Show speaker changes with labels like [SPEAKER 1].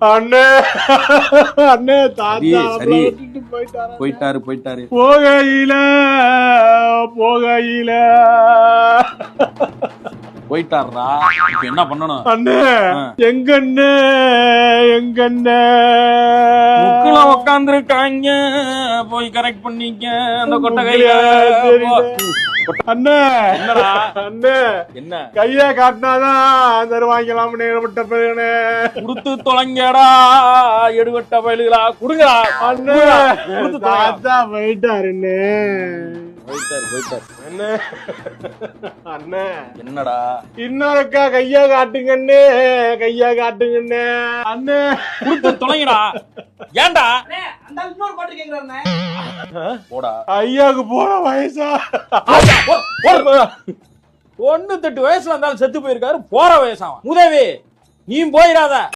[SPEAKER 1] அண்ணே அண்ணே தாத்தா
[SPEAKER 2] சரி
[SPEAKER 1] போயிட்டாரு
[SPEAKER 2] போயிட்டாரு.
[SPEAKER 1] போகையில
[SPEAKER 2] போயிட்டாருடா. இப்ப என்ன பண்ணணும்?
[SPEAKER 1] அண்ணே எங்கண்ணே
[SPEAKER 2] முக்குல உக்காந்துருக்காங்க, போய் கரெக்ட் பண்ணிக்க அந்த கொட்டகையில.
[SPEAKER 1] அண்ணே
[SPEAKER 2] என்னடா
[SPEAKER 1] அண்ணே
[SPEAKER 2] என்ன
[SPEAKER 1] கைய காட்டினாதான் தருவாங்களாம் நேரப்பட்ட பையனே.
[SPEAKER 2] குடுத்து தொலைங்கடா எடுவட்ட பயலுகளா, குடுங்கடா.
[SPEAKER 1] அண்ணே தாத்தா போயிட்டாருண்ணே.
[SPEAKER 2] போயிட்டாரு.
[SPEAKER 1] அண்ணே அண்ணே
[SPEAKER 2] என்னடா
[SPEAKER 1] இன்னொருக்கா கையா காட்டுங்கண்ணே அண்ணே
[SPEAKER 2] குடுத்து தொலைங்கடா. ஏன்டா போடா.
[SPEAKER 1] ஐயாவுக்கு போற வயசா?
[SPEAKER 2] 98 வயசுல இருந்தாலும் செத்து போயிருக்காரு, போற வயசாவா? உதவி நீ போயிடாத.